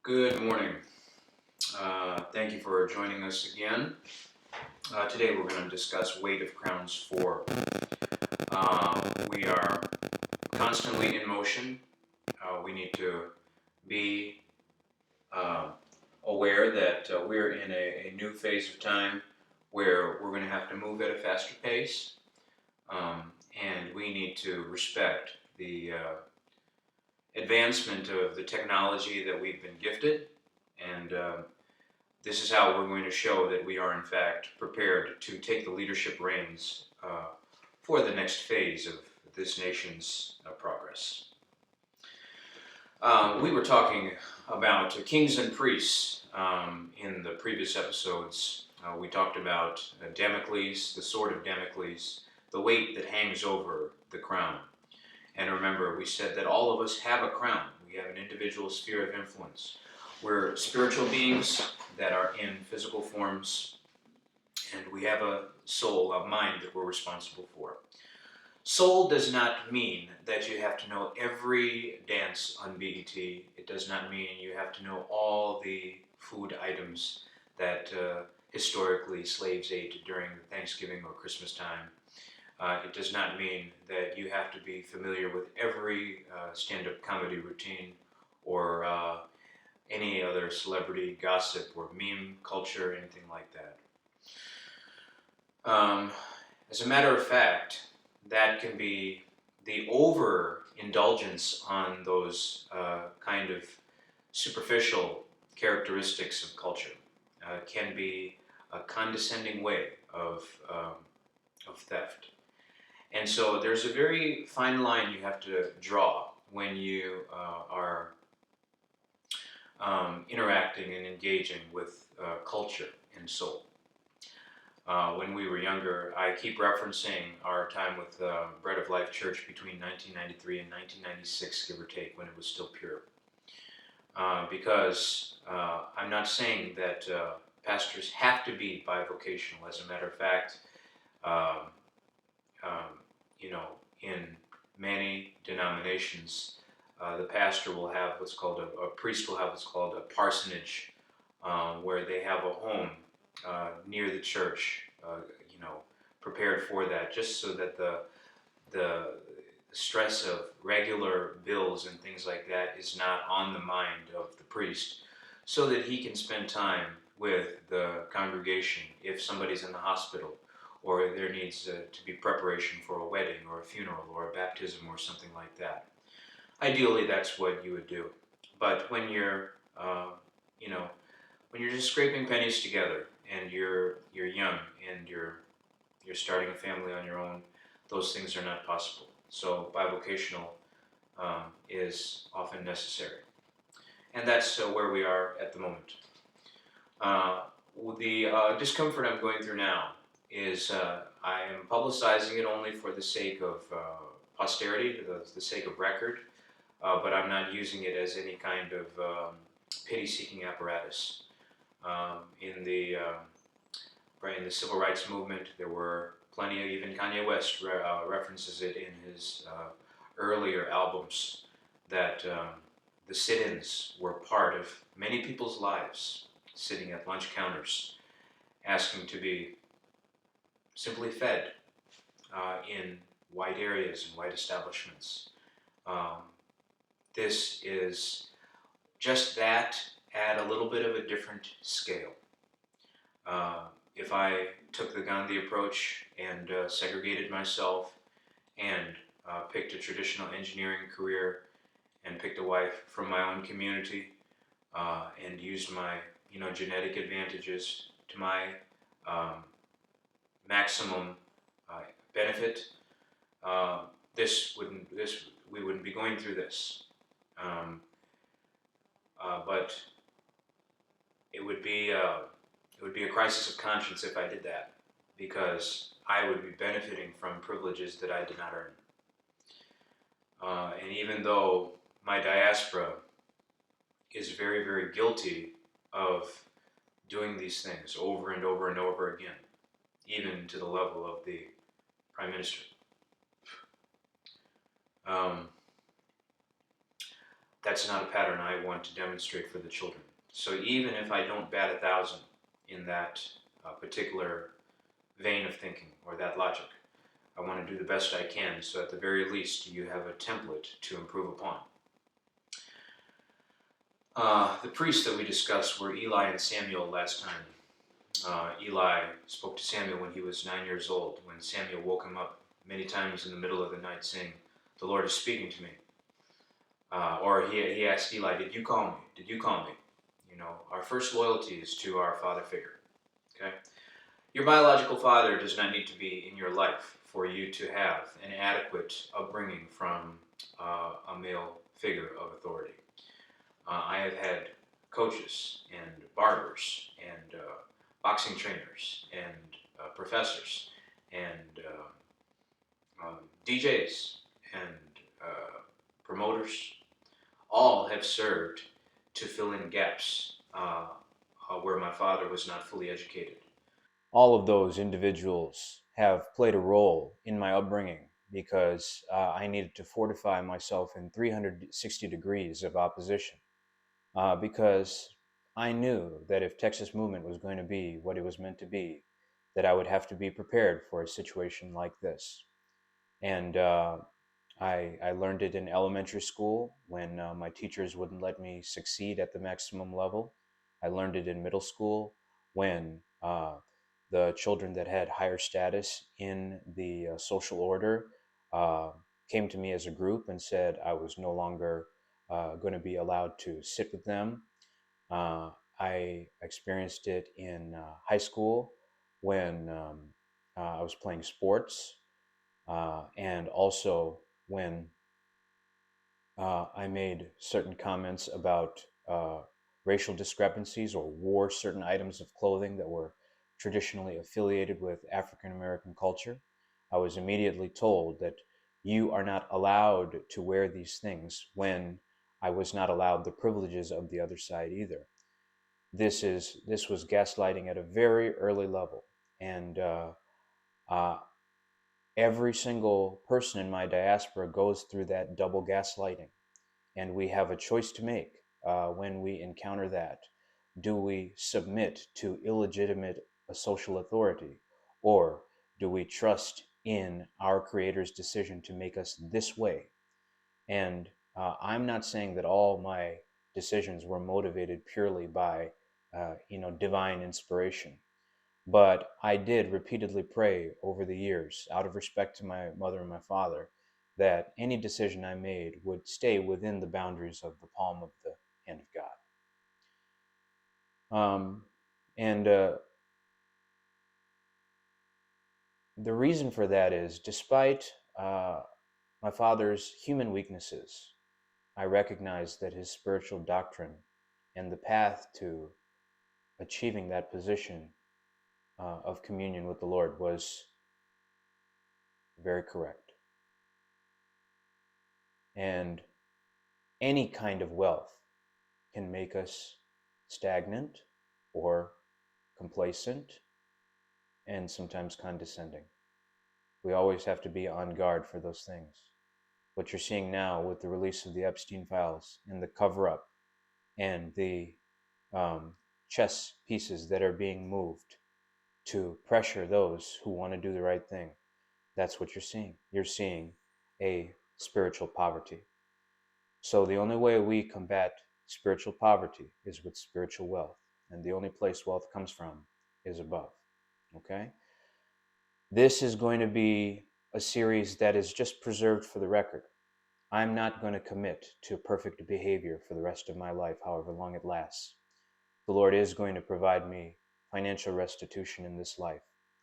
Good morning. Thank you for joining us again. Today we're going to discuss Weight of Crowns 4. We are constantly in motion. We need to be uh, aware that we're in a new phase of time where we're going to have to move at a faster pace, and we need to respect the advancement of the technology that we've been gifted. And this is how we're going to show that we are, in fact, prepared to take the leadership reins for the next phase of this nation's progress. We were talking about kings and priests in the previous episodes. We talked about Damocles, the sword of Damocles, the weight that hangs over the crown. And remember, we said that all of us have a crown. We have an individual sphere of influence. We're spiritual beings that are in physical forms, and we have a soul, a mind that we're responsible for. Soul does not mean that you have to know every dance on BET. It does not mean you have to know all the food items that historically slaves ate during Thanksgiving or Christmas time. It does not mean that you have to be familiar with every stand-up comedy routine or any other celebrity gossip or meme culture, anything like that. As a matter of fact, that can be the overindulgence on those kind of superficial characteristics of culture. Can be a condescending way of theft. And so there's a very fine line you have to draw when you are interacting and engaging with culture and soul. When we were younger, I keep referencing our time with Bread of Life Church between 1993 and 1996, give or take, when it was still pure. Because I'm not saying that pastors have to be bivocational. As a matter of fact, um, in many denominations, the pastor will have what's called a priest will have what's called a parsonage, where they have a home near the church, prepared for that, just so that the stress of regular bills and things like that is not on the mind of the priest, so that he can spend time with the congregation if somebody's in the hospital, or there needs to be preparation for a wedding or a funeral or a baptism or something like that. Ideally, that's what you would do. But when you're, when you're just scraping pennies together and you're young and you're starting a family on your own, those things are not possible. So bivocational is often necessary, and that's where we are at the moment. The discomfort I'm going through now is I am publicizing it only for the sake of posterity, the sake of record, but I'm not using it as any kind of pity-seeking apparatus. In the civil rights movement, there were plenty of, even Kanye West references it in his earlier albums, that the sit-ins were part of many people's lives, sitting at lunch counters, asking to be simply fed in white areas and white establishments. This is just that at a little bit of a different scale. If I took the Gandhi approach and segregated myself and picked a traditional engineering career and picked a wife from my own community and used my genetic advantages to my maximum benefit, we wouldn't be going through this. But it would be a crisis of conscience if I did that, because I would be benefiting from privileges that I did not earn. And even though my diaspora is very, very guilty of doing these things over and over and over again, even to the level of the Prime Minister. That's not a pattern I want to demonstrate for the children. So even if I don't bat 1,000 in that particular vein of thinking or that logic, I want to do the best I can, so at the very least you have a template to improve upon. The priests that we discussed were Eli and Samuel last time. Eli spoke to Samuel when he was 9 years old, when Samuel woke him up many times in the middle of the night saying, "The Lord is speaking to me." Or he asked Eli, "Did you call me? Did you call me?" You know, our first loyalty is to our father figure. Okay? Your biological father does not need to be in your life for you to have an adequate upbringing from a male figure of authority. I have had coaches and barbers and boxing trainers and professors and DJs and promoters. All have served to fill in gaps where my father was not fully educated. All of those individuals have played a role in my upbringing because I needed to fortify myself in 360 degrees of opposition. Because I knew that if Texas Movement was going to be what it was meant to be, that I would have to be prepared for a situation like this. And I learned it in elementary school when my teachers wouldn't let me succeed at the maximum level. I learned it in middle school when the children that had higher status in the social order uh, came to me as a group and said I was no longer going to be allowed to sit with them. Uh, I experienced it in high school when I was playing sports, and also when I made certain comments about racial discrepancies or wore certain items of clothing that were traditionally affiliated with African American culture. I was immediately told that you are not allowed to wear these things when I was not allowed the privileges of the other side either. This was gaslighting at a very early level, and uh, every single person in my diaspora goes through that double gaslighting, and we have a choice to make when we encounter that. Do we submit to illegitimate social authority, or do we trust in our Creator's decision to make us this way? And I'm not saying that all my decisions were motivated purely by, divine inspiration. But I did repeatedly pray over the years, out of respect to my mother and my father, that any decision I made would stay within the boundaries of the palm of the hand of God. And the reason for that is, despite my father's human weaknesses, I recognize that his spiritual doctrine and the path to achieving that position of communion with the Lord was very correct. And any kind of wealth can make us stagnant or complacent and sometimes condescending. We always have to be on guard for those things. What you're seeing now with the release of the Epstein files and the cover up and the chess pieces that are being moved to pressure those who want to do the right thing, that's what you're seeing. You're seeing a spiritual poverty. So the only way we combat spiritual poverty is with spiritual wealth. And the only place wealth comes from is above. Okay? This is going to be a series that is just preserved for the record. I'm not going to commit to perfect behavior for the rest of my life, however long it lasts. The Lord is going to provide me financial restitution in this life.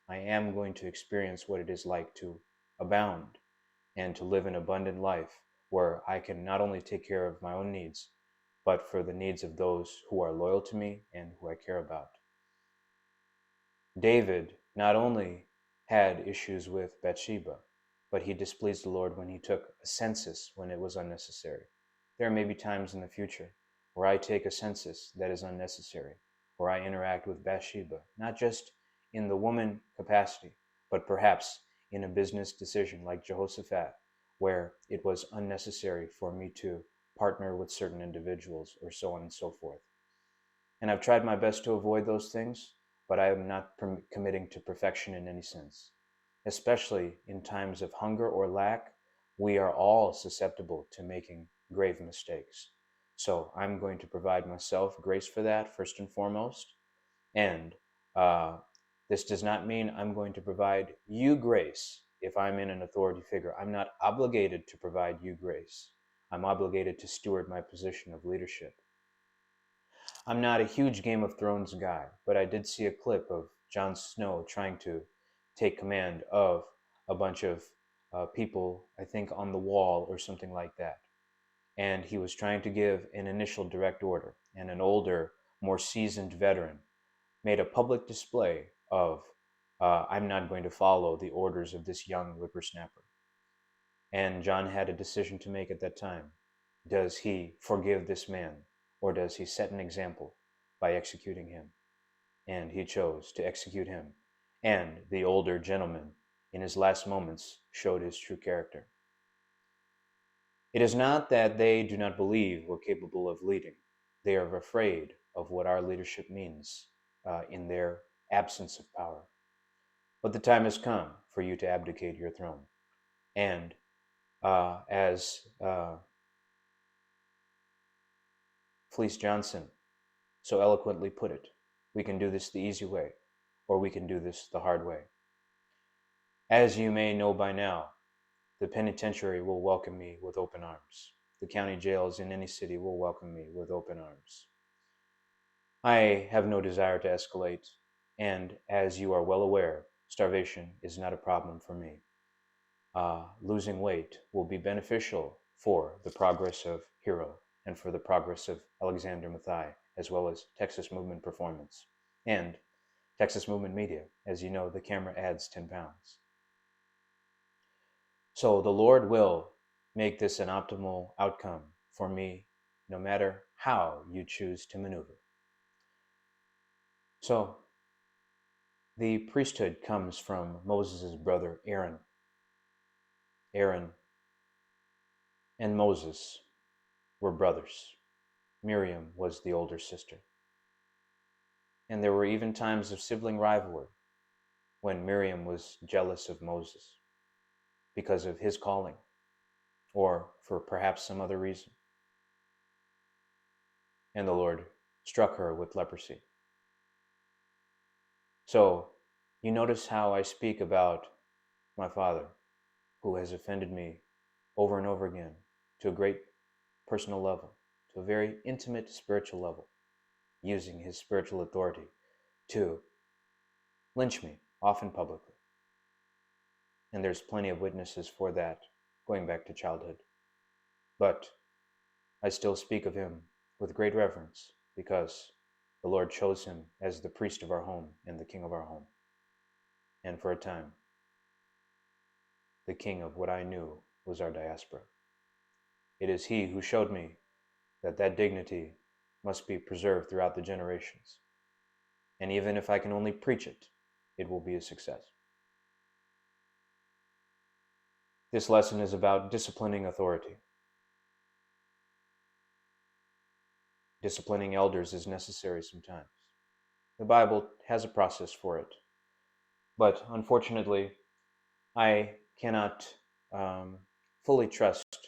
I am going to experience what it is like to abound and to live an abundant life where I can not only take care of my own needs, but for the needs of those who are loyal to me and who I care about. David not only had issues with Bathsheba, but he displeased the Lord when he took a census when it was unnecessary. There may be times in the future where I take a census that is unnecessary, where I interact with Bathsheba, not just in the woman capacity, but perhaps in a business decision like Jehoshaphat, where it was unnecessary for me to partner with certain individuals, or so on and so forth. And I've tried my best to avoid those things, but I am not committing to perfection in any sense. Especially in times of hunger or lack, we are all susceptible to making grave mistakes. So I'm going to provide myself grace for that, first and foremost. And this does not mean I'm going to provide you grace if I'm in an authority figure. I'm not obligated to provide you grace. I'm obligated to steward my position of leadership. I'm not a huge Game of Thrones guy, but I did see a clip of Jon Snow trying to take command of a bunch of people, I think on the wall or something like that. And he was trying to give an initial direct order, and an older, more seasoned veteran made a public display of, I'm not going to follow the orders of this young whippersnapper. And Jon had a decision to make at that time. Does he forgive this man, or does he set an example by executing him? And he chose to execute him. And the older gentleman, in his last moments, showed his true character. It is not that they do not believe we're capable of leading. They are afraid of what our leadership means in their absence of power. But the time has come for you to abdicate your throne. And as Fleece Johnson so eloquently put it, we can do this the easy way, or we can do this the hard way. As you may know by now, the penitentiary will welcome me with open arms. The county jails in any city will welcome me with open arms. I have no desire to escalate, and as you are well aware, starvation is not a problem for me. Losing weight will be beneficial for the progress of Hero and for the progress of Alexander Mathai, as well as Texas Movement Performance and Texas Movement Media. As you know, the camera adds 10 pounds. So the Lord will make this an optimal outcome for me, no matter how you choose to maneuver. So the priesthood comes from Moses' brother Aaron. Aaron and Moses were brothers. Miriam was the older sister. And there were even times of sibling rivalry when Miriam was jealous of Moses because of his calling, or for perhaps some other reason. And the Lord struck her with leprosy. So you notice how I speak about my father, who has offended me over and over again to a great personal level, to a very intimate spiritual level, using his spiritual authority to lynch me, often publicly. And there's plenty of witnesses for that, going back to childhood. But I still speak of him with great reverence, because the Lord chose him as the priest of our home and the king of our home. And for a time, the king of what I knew was our diaspora. It is he who showed me that that dignity must be preserved throughout the generations. And even if I can only preach it, it will be a success. This lesson is about disciplining authority. Disciplining elders is necessary sometimes. The Bible has a process for it. But unfortunately, I cannot fully trust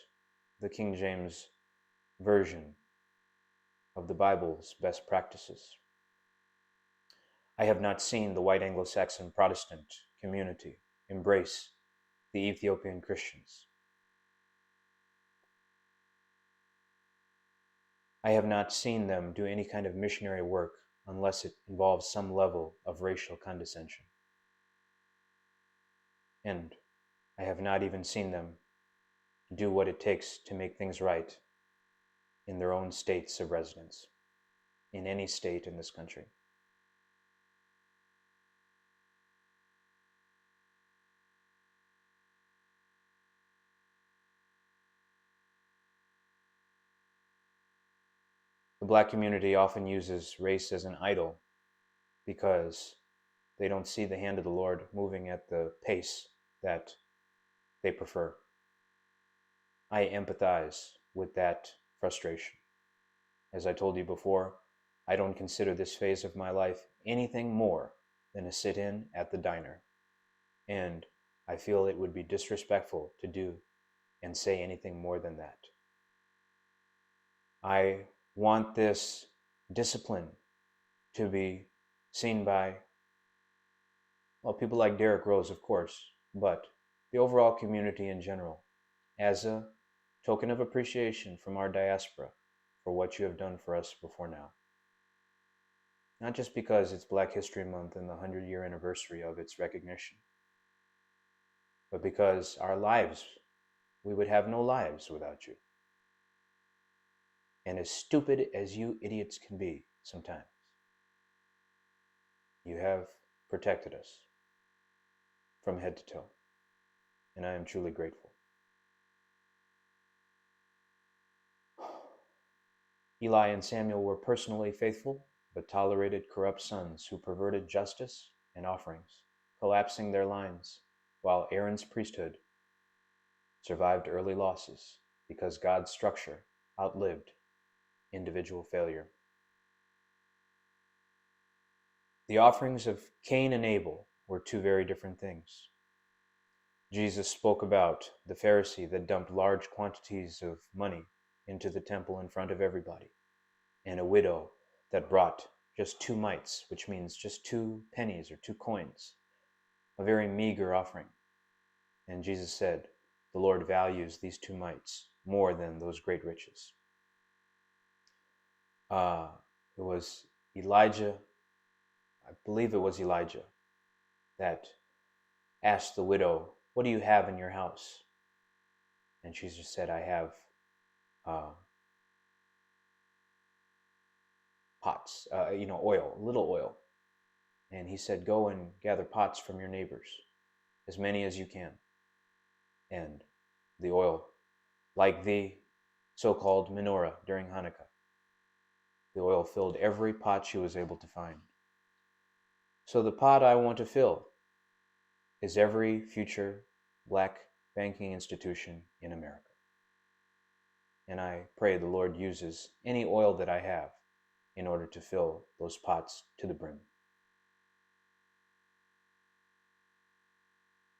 the King James Version of the Bible's best practices. I have not seen the white Anglo-Saxon Protestant community embrace the Ethiopian Christians. I have not seen them do any kind of missionary work unless it involves some level of racial condescension. And I have not even seen them do what it takes to make things right in their own states of residence, in any state in this country. The Black community often uses race as an idol because they don't see the hand of the Lord moving at the pace that they prefer. I empathize with that frustration. As I told you before, I don't consider this phase of my life anything more than a sit-in at the diner, and I feel it would be disrespectful to do and say anything more than that. I want this discipline to be seen by, well, people like Derek Rose, of course, but the overall community in general, as a token of appreciation from our diaspora for what you have done for us before now. Not just because it's Black History Month and the 100-year anniversary of its recognition, but because our lives, we would have no lives without you. And as stupid as you idiots can be sometimes, you have protected us from head to toe, and I am truly grateful. Eli and Samuel were personally faithful, but tolerated corrupt sons who perverted justice and offerings, collapsing their lines, while Aaron's priesthood survived early losses because God's structure outlived individual failure. The offerings of Cain and Abel were two very different things. Jesus spoke about the Pharisee that dumped large quantities of money into the temple in front of everybody, and a widow that brought just 2 mites, which means just 2 pennies or 2 coins, a very meager offering. And Jesus said, the Lord values these 2 mites more than those great riches. It was Elijah, I believe it was Elijah, that asked the widow, what do you have in your house? And she just said, I have pots, oil, little oil. And he said, go and gather pots from your neighbors, as many as you can. And the oil, like the so-called menorah during Hanukkah, the oil filled every pot she was able to find. So the pot I want to fill is every future Black banking institution in America. And I pray the Lord uses any oil that I have in order to fill those pots to the brim.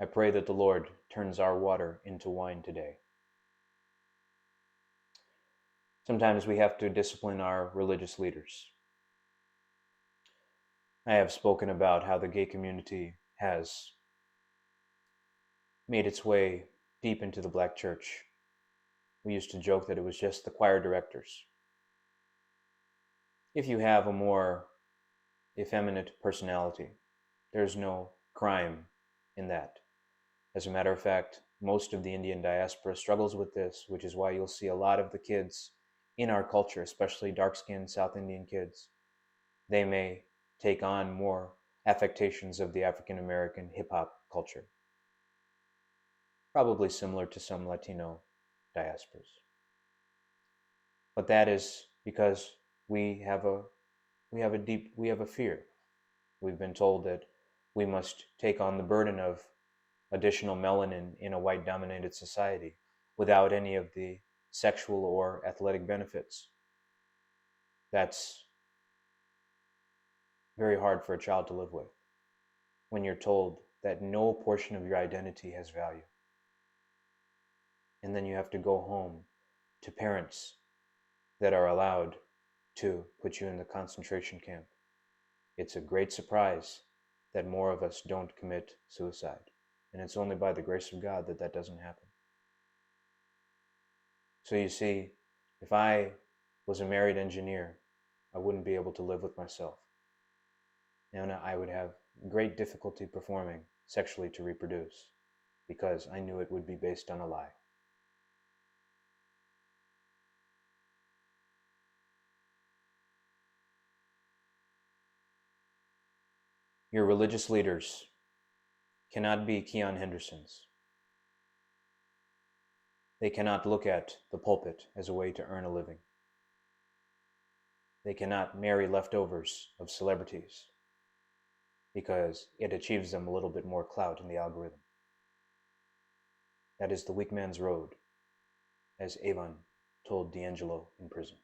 I pray that the Lord turns our water into wine today. Sometimes we have to discipline our religious leaders. I have spoken about how the gay community has made its way deep into the Black church. We used to joke that it was just the choir directors. If you have a more effeminate personality, there's no crime in that. As a matter of fact, most of the Indian diaspora struggles with this, which is why you'll see a lot of the kids in our culture, especially dark-skinned South Indian kids, they may take on more affectations of the African-American hip-hop culture, probably similar to some Latino diasporas. But that is because we have a fear. We've been told that we must take on the burden of additional melanin in a white-dominated society without any of the sexual or athletic benefits. That's very hard for a child to live with when you're told that no portion of your identity has value. And then you have to go home to parents that are allowed to put you in the concentration camp. It's a great surprise that more of us don't commit suicide. And it's only by the grace of God that that doesn't happen. So you see, if I was a married engineer, I wouldn't be able to live with myself. And I would have great difficulty performing sexually to reproduce because I knew it would be based on a lie. Your religious leaders cannot be Keon Hendersons. They cannot look at the pulpit as a way to earn a living. They cannot marry leftovers of celebrities because it achieves them a little bit more clout in the algorithm. That is the weak man's road, as Avon told D'Angelo in prison.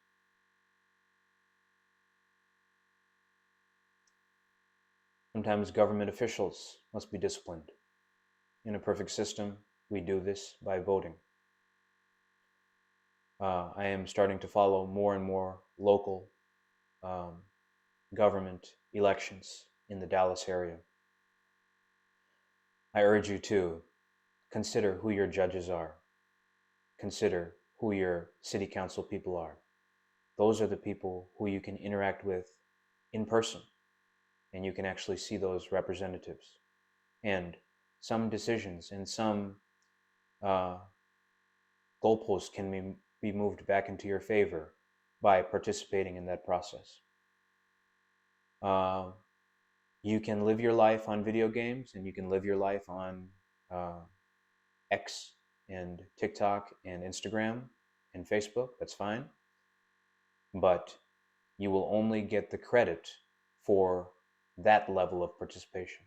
Sometimes government officials must be disciplined. In a perfect system, we do this by voting. I am starting to follow more and more local government elections in the Dallas area. I urge you to consider who your judges are. Consider who your city council people are. Those are the people who you can interact with in person, and you can actually see those representatives. And some decisions and some goalposts can be moved back into your favor by participating in that process. You can live your life on video games, and you can live your life on X and TikTok and Instagram and Facebook. That's fine. But you will only get the credit for that level of participation.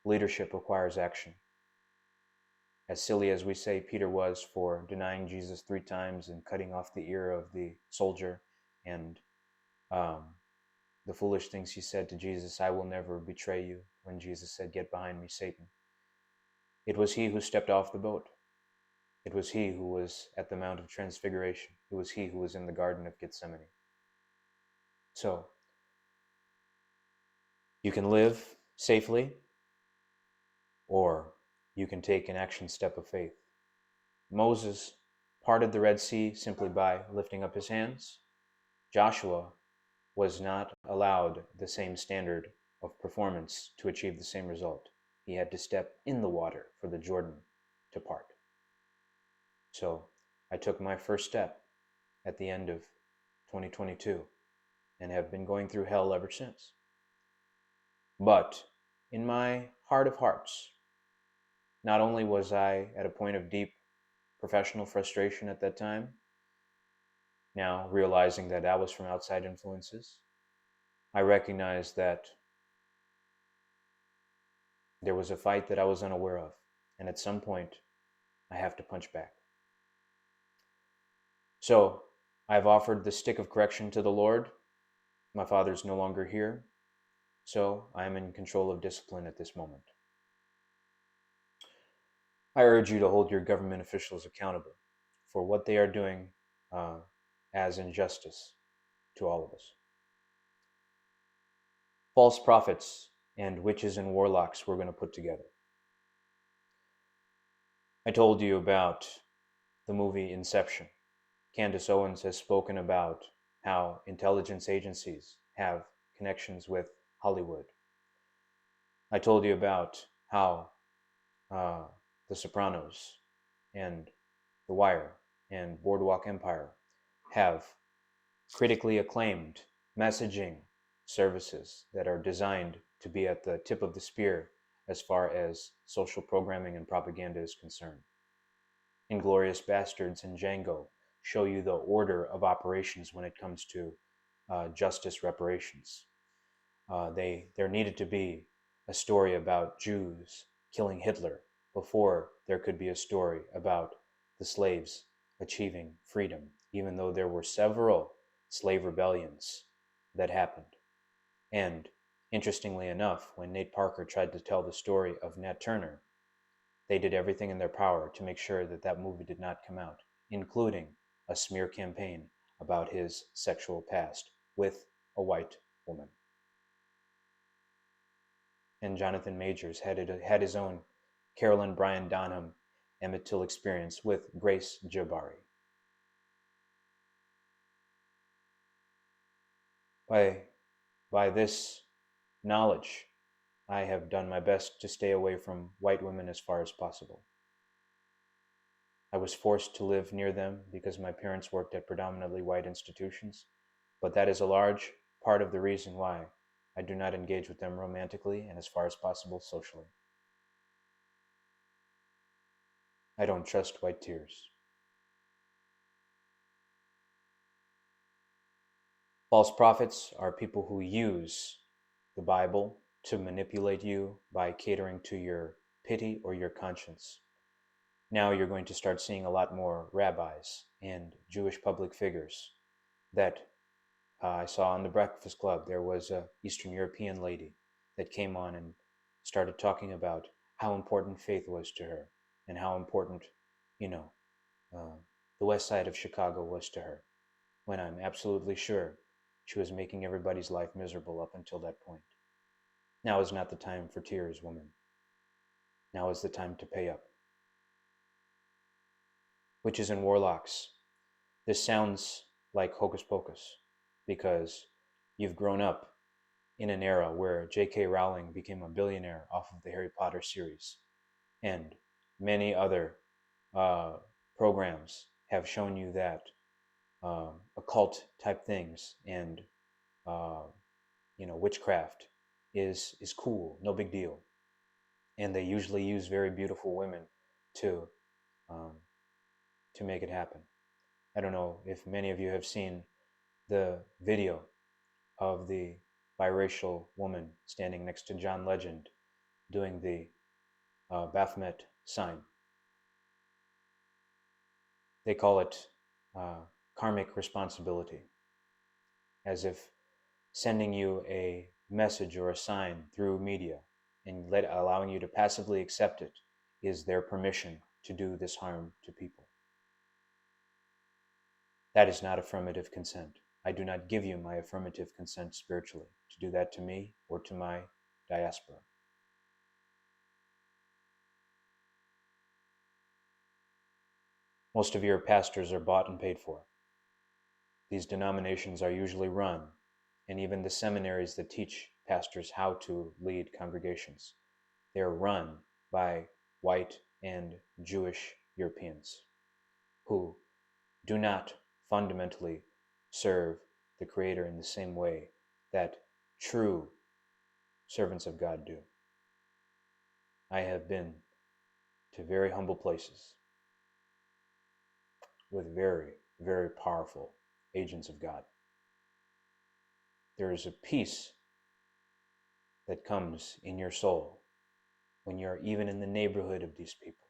Leadership requires action. As silly as we say Peter was for denying Jesus 3 times and cutting off the ear of the soldier, and the foolish things he said to Jesus, I will never betray you, when Jesus said, get behind me, Satan. It was he who stepped off the boat. It was he who was at the Mount of Transfiguration. It was he who was in the Garden of Gethsemane. So, you can live safely, or you can take an action step of faith. Moses parted the Red Sea simply by lifting up his hands. Joshua was not allowed the same standard of performance to achieve the same result. He had to step in the water for the Jordan to part. So I took my first step at the end of 2022 and have been going through hell ever since. But in my heart of hearts, not only was I at a point of deep professional frustration at that time, now realizing that that was from outside influences, I recognized that there was a fight that I was unaware of, and at some point, I have to punch back. So, I've offered the stick of correction to the Lord. My father is no longer here, so I am in control of discipline at this moment. I urge you to hold your government officials accountable for what they are doing as injustice to all of us. False prophets and witches and warlocks we're going to put together. I told you about the movie Inception. Candace Owens has spoken about how intelligence agencies have connections with Hollywood. I told you about how The Sopranos and The Wire and Boardwalk Empire have critically acclaimed messaging services that are designed to be at the tip of the spear as far as social programming and propaganda is concerned. Inglourious Bastards and Django show you the order of operations when it comes to justice reparations. There needed to be a story about Jews killing Hitler before there could be a story about the slaves achieving freedom, even though there were several slave rebellions that happened. And interestingly enough, when Nate Parker tried to tell the story of Nat Turner, they did everything in their power to make sure that that movie did not come out, including a smear campaign about his sexual past with a white woman. And Jonathan Majors had his own Carolyn Bryan Donham Emmett Till experience with Grace Jabari. By this knowledge, I have done my best to stay away from white women as far as possible. I was forced to live near them because my parents worked at predominantly white institutions, but that is a large part of the reason why I do not engage with them romantically and as far as possible socially. I don't trust white tears. False prophets are people who use the Bible to manipulate you by catering to your pity or your conscience. now you're going to start seeing a lot more rabbis and Jewish public figures that I saw on the Breakfast Club. There was a Eastern European lady that came on and started talking about how important faith was to her and how important, you know, uh, the west side of Chicago was to her, when I'm absolutely sure she was making everybody's life miserable up until that point. Now is not the time for tears, woman. Now is the time to pay up. Witches and warlocks. This sounds like hocus pocus because you've grown up in an era where J.K. Rowling became a billionaire off of the Harry Potter series, and many other programs have shown you that occult type things and uh, witchcraft is cool, no big deal, and they usually use very beautiful women to um, to make it happen. I don't know if many of you have seen the video of the biracial woman standing next to John Legend doing the Baphomet sign. They call it karmic responsibility, as if sending you a message or a sign through media and allowing you to passively accept it is their permission to do this harm to people. That is not affirmative consent. I do not give you my affirmative consent spiritually to do that to me or to my diaspora. Most of your pastors are bought and paid for. These denominations are usually run, and even the seminaries that teach pastors how to lead congregations, they are run by white and Jewish Europeans who do not fundamentally serve the Creator in the same way that true servants of God do. I have been to very humble places with very, very powerful agents of God. There is a peace that comes in your soul when you're even in the neighborhood of these people.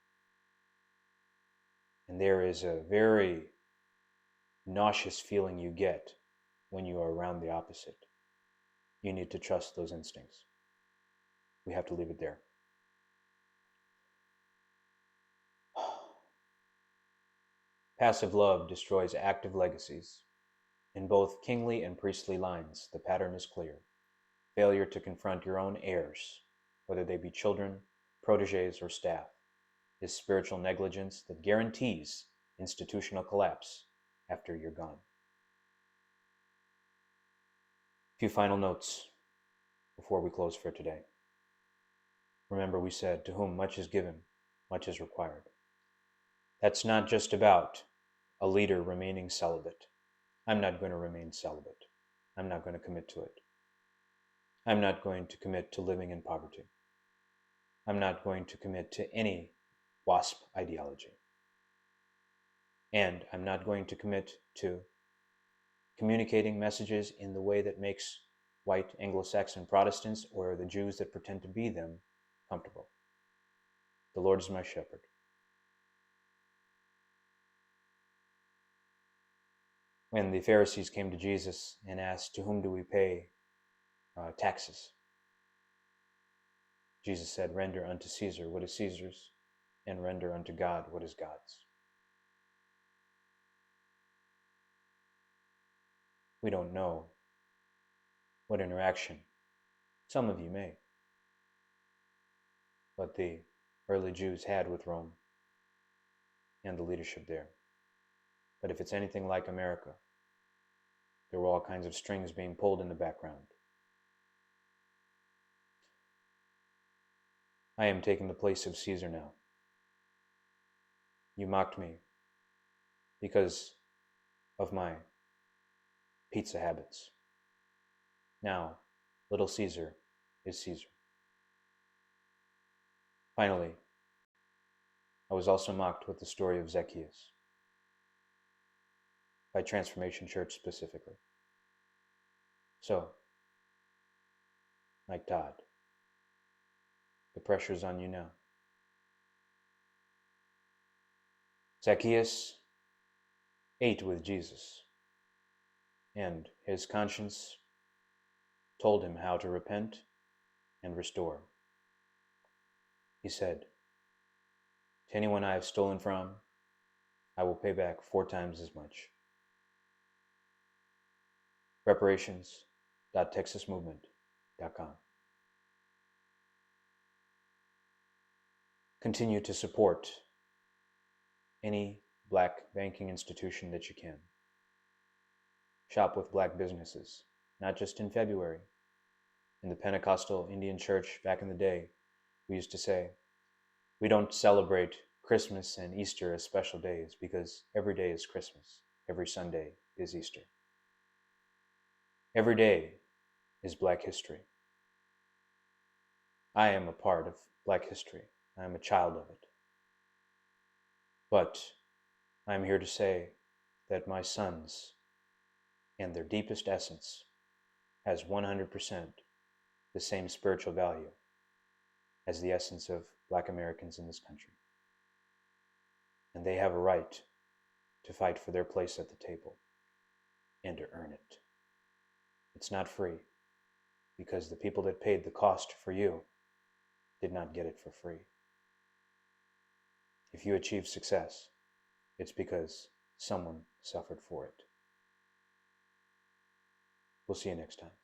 And there is a very nauseous feeling you get when you are around the opposite. You need to trust those instincts. We have to leave it there. Passive love destroys active legacies. In both kingly and priestly lines, the pattern is clear. Failure to confront your own heirs, whether they be children, proteges, or staff, is spiritual negligence that guarantees institutional collapse after you're gone. A few final notes before we close for today. Remember, we said, to whom much is given, much is required. That's not just about a leader remaining celibate. I'm not going to remain celibate. I'm not going to commit to it. I'm not going to commit to living in poverty. I'm not going to commit to any WASP ideology. And I'm not going to commit to communicating messages in the way that makes white Anglo-Saxon Protestants or the Jews that pretend to be them comfortable. The Lord is my shepherd. When the Pharisees came to Jesus and asked, to whom do we pay taxes? Jesus said, render unto Caesar what is Caesar's, and render unto God what is God's. We don't know what interaction, some of you may, but the early Jews had with Rome and the leadership there. But if it's anything like America, there were all kinds of strings being pulled in the background. I am taking the place of Caesar now. You mocked me because of my pizza habits. Now, little Caesar is Caesar. Finally, I was also mocked with the story of Zacchaeus, by Transformation Church specifically. So, Mike Todd, the pressure's on you now. Zacchaeus ate with Jesus, and his conscience told him how to repent and restore. He said, "To anyone I have stolen from, I will pay back 4 times as much." Reparations.texasmovement.com. Continue to support any Black banking institution that you can. Shop with Black businesses, not just in February. In the Pentecostal Indian Church back in the day, we used to say, we don't celebrate Christmas and Easter as special days because every day is Christmas. Every Sunday is Easter. Every day is Black history. I am a part of Black history. I am a child of it. But I am here to say that my sons and their deepest essence has 100% the same spiritual value as the essence of Black Americans in this country. And they have a right to fight for their place at the table and to earn it. It's not free, because the people that paid the cost for you did not get it for free. If you achieve success, it's because someone suffered for it. We'll see you next time.